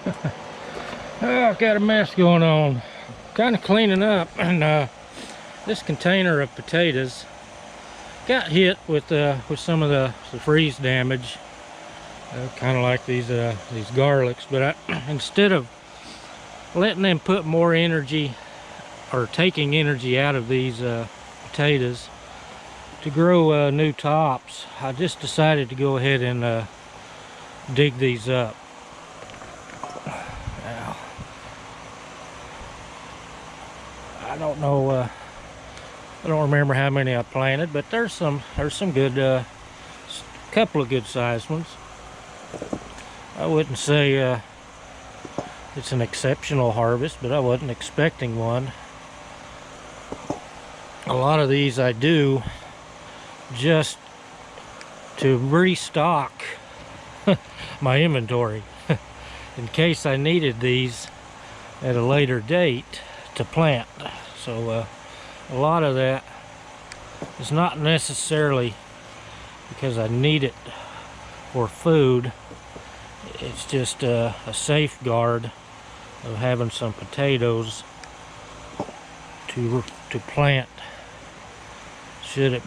Oh, I've got a mess going on. Kind of cleaning up, and this container of potatoes got hit with some of the freeze damage, kind of like these garlics. But instead of letting them put more energy or taking energy out of these potatoes to grow new tops, I just decided to go ahead and dig these up. Now, I don't know, I don't remember how many I planted, but there's some good, couple of good sized ones. I wouldn't say it's an exceptional harvest, but I wasn't expecting one. A lot of these I do just to restock my inventory in case I needed these at a later date to plant. So a lot of that is not necessarily because I need it for food. It's just a safeguard of having some potatoes to plant should it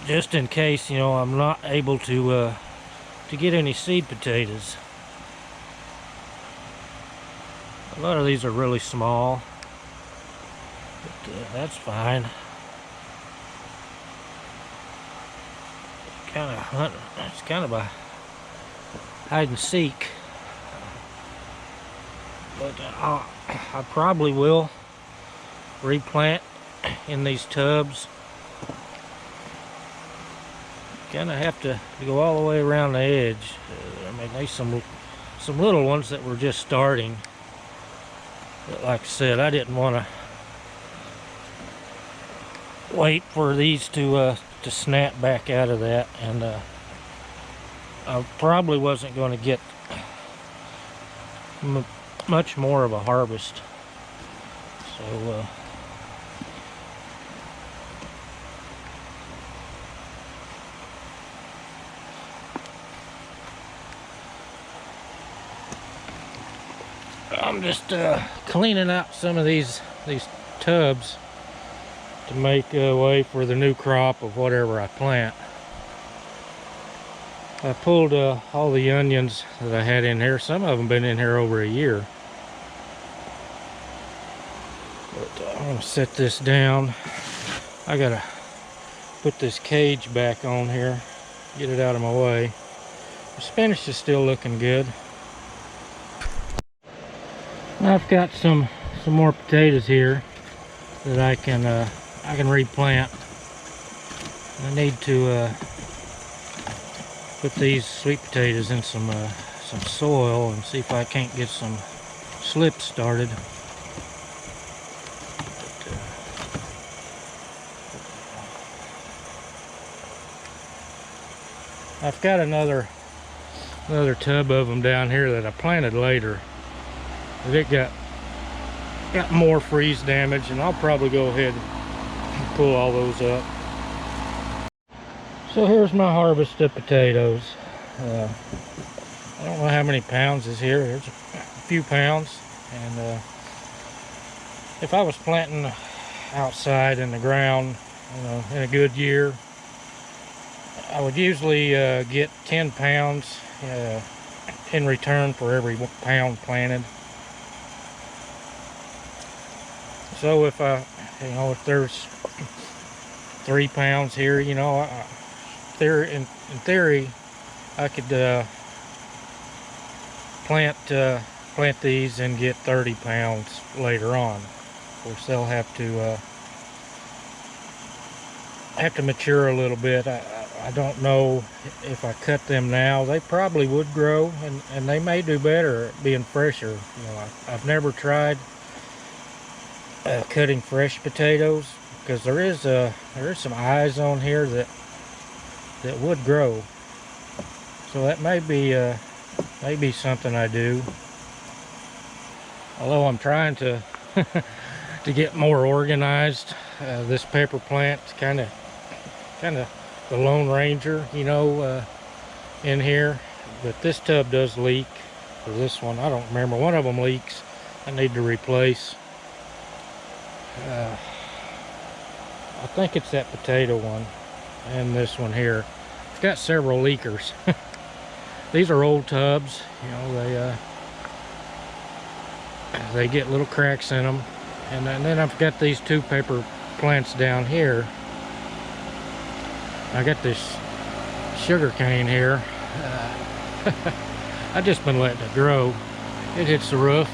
just in case, you know, I'm not able to get any seed potatoes. A lot of these are really small, but that's fine. Kind of hunting. It's kind of a hide and seek. But I probably will replant in these tubs. Kind of have to go all the way around the edge. I mean, there's some little ones that were just starting. But like I said, I didn't want to wait for these to snap back out of that, and I probably wasn't going to get much more of a harvest. So I'm just cleaning out some of these tubs to make way for the new crop of whatever I plant. I pulled all the onions that I had in here. Some of them been in here over a year. But I'm gonna set this down. I gotta put this cage back on here, get it out of my way. The spinach is still looking good. I've got some more potatoes here that I can replant. I need to put these sweet potatoes in some soil and see if I can't get some slips started. I've got another tub of them down here that I planted later. It got more freeze damage, and I'll probably go ahead and pull all those up. So here's my harvest of potatoes. I don't know how many pounds is here. There's a few pounds, and if I was planting outside in the ground, you know, in a good year, I would usually get 10 pounds in return for every pound planted. So if if there's 3 pounds here, you know, in theory, I could plant these and get 30 pounds later on. Of course, they'll have to mature a little bit. I don't know if I cut them now. They probably would grow, and they may do better being fresher. You know, I've never tried cutting fresh potatoes, because there is some eyes on here that would grow. So that may be something I do. Although I'm trying to to get more organized. This pepper plant's kind of the Lone Ranger, you know. in here, but this tub does leak. Or this one, I don't remember. One of them leaks. I need to replace. I think it's that potato one and this one here. It's got several leakers. These are old tubs, you know, they get little cracks in them. And then I've got these two paper plants down here. I got this sugar cane here. I've just been letting it grow. It hits the roof,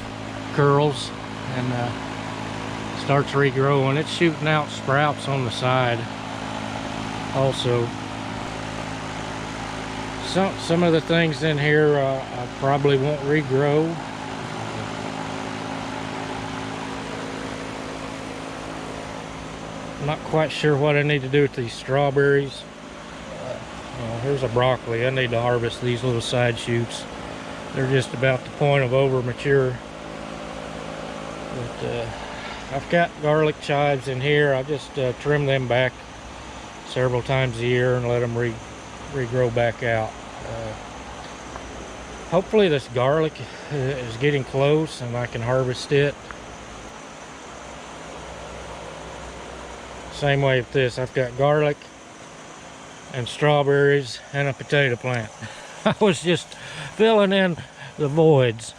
curls, and starts regrowing. It's shooting out sprouts on the side also. Some of the things in here I probably won't regrow. I'm not quite sure what I need to do with these strawberries. Here's a broccoli. I need to harvest these little side shoots. They're just about the point of over mature. But I've got garlic chives in here. I just trim them back several times a year and let them regrow back out. Hopefully this garlic is getting close and I can harvest it. Same way with this. I've got garlic and strawberries and a potato plant. I was just filling in the voids.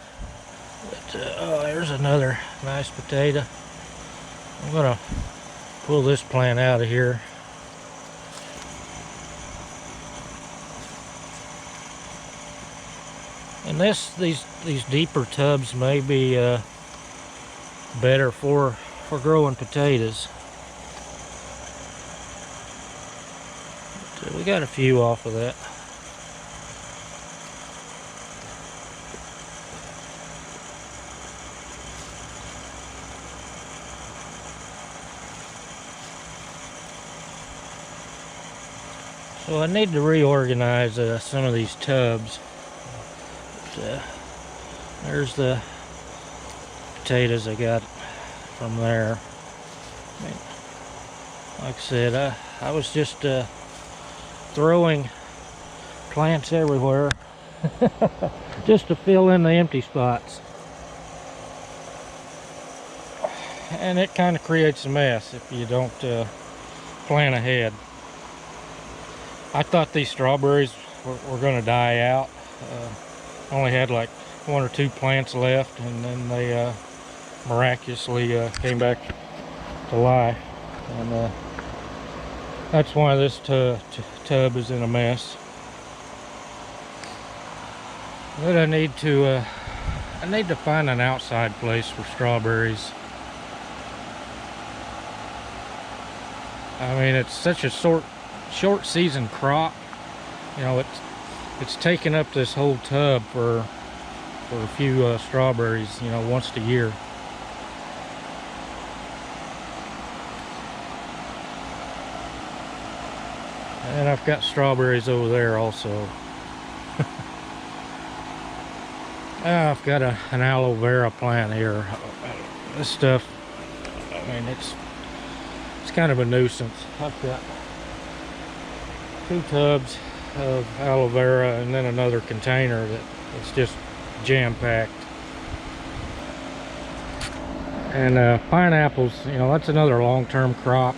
But, oh, there's another nice potato. I'm gonna pull this plant out of here. And these deeper tubs may be better for growing potatoes. But, we got a few off of that. So I need to reorganize some of these tubs. But, there's the potatoes I got from there. I mean, like I said, I was just throwing plants everywhere just to fill in the empty spots. And it kind of creates a mess if you don't plan ahead. I thought these strawberries were going to die out. Only had like 1 or 2 plants left, and then they miraculously came back to life. And that's why this tub is in a mess. But I need to find an outside place for strawberries. I mean, it's such a short season crop. You know, it's taking up this whole tub for a few strawberries, you know, once a year. And I've got strawberries over there also. I've got an aloe vera plant here. This stuff, I mean, it's kind of a nuisance. I've got 2 tubs of aloe vera and then another container that's just jam-packed. And pineapples, you know, that's another long-term crop.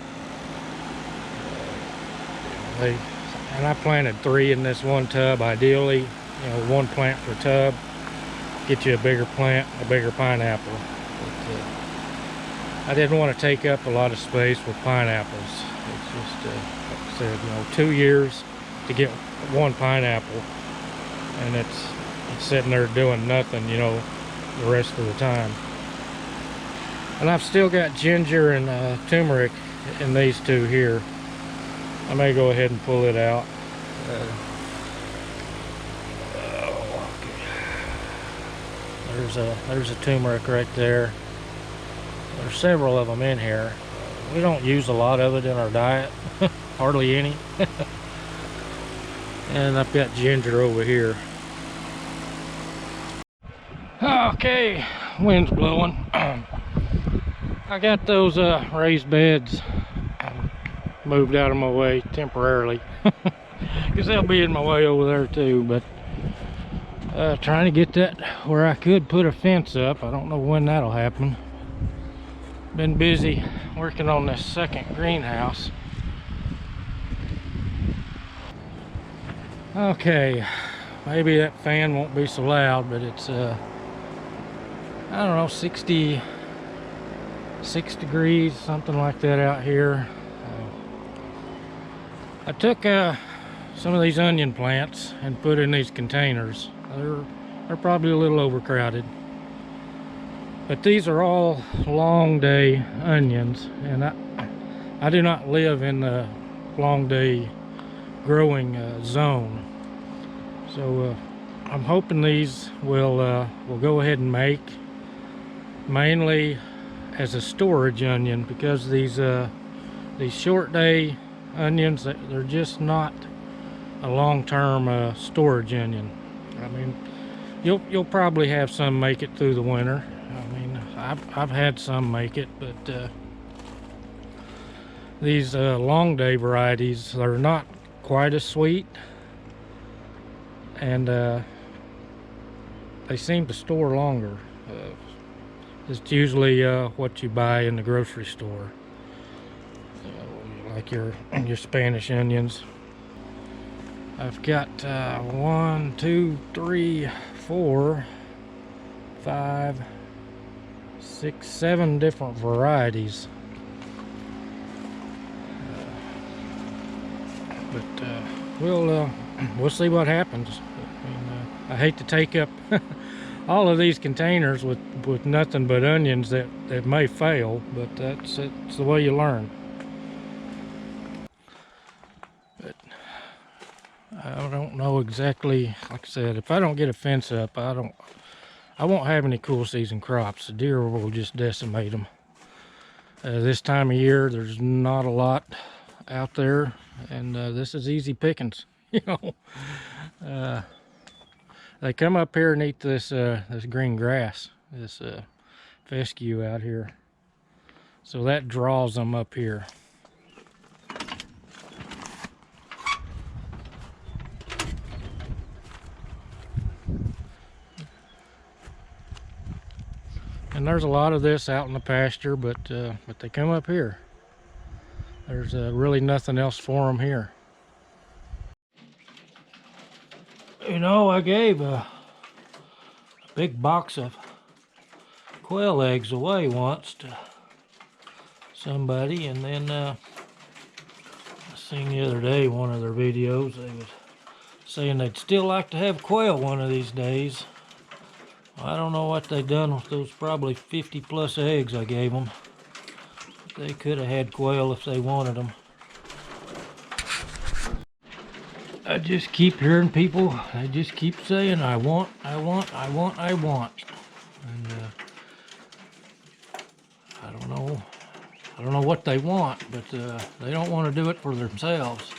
And I planted 3 in this one tub. Ideally, you know, 1 plant per tub. Get you a bigger plant, a bigger pineapple. But, I didn't want to take up a lot of space with pineapples. It's just, like I said, you know, 2 years to get 1 pineapple, and it's sitting there doing nothing, you know, the rest of the time. And I've still got ginger and turmeric in these 2 here. I may go ahead and pull it out. There's a turmeric right there. There's several of them in here. We don't use a lot of it in our diet, hardly any. And I've got ginger over here. Okay, wind's blowing. I got those raised beds moved out of my way temporarily. because they'll be in my way over there too. But trying to get that where I could put a fence up. I don't know when that'll happen. Been busy working on this second greenhouse. Okay, maybe that fan won't be so loud, but it's I don't know, 6 degrees, something like that out here. I took some of these onion plants and put in these containers. They're probably a little overcrowded, but these are all long day onions, and I do not live in the long day growing zone. So I'm hoping these will go ahead and make, mainly as a storage onion, because these short day onions, they're just not a long-term storage onion. I mean, you'll probably have some make it through the winter. I mean, I've had some make it, but these long day varieties, they're not quite as sweet, and they seem to store longer. It's usually what you buy in the grocery store, like your Spanish onions. I've got 1, 2, 3, 4, 5, 6, 7 different varieties. But we'll see what happens. I mean, I hate to take up all of these containers with nothing but onions that may fail, but it's the way you learn. But I don't know exactly, like I said, if I don't get a fence up, I won't have any cool season crops. The deer will just decimate them. This time of year, there's not a lot out there, and this is easy pickings. You know, they come up here and eat this green grass, this fescue out here, so that draws them up here. And there's a lot of this out in the pasture, but they come up here. There's really nothing else for them here. You know, I gave a big box of quail eggs away once to somebody, and then I seen the other day one of their videos, they was saying they'd still like to have quail one of these days. I don't know what they done with those probably 50 plus eggs I gave them. They could have had quail if they wanted them. I just keep hearing people, they just keep saying, I want. And I don't know what they want, but they don't want to do it for themselves.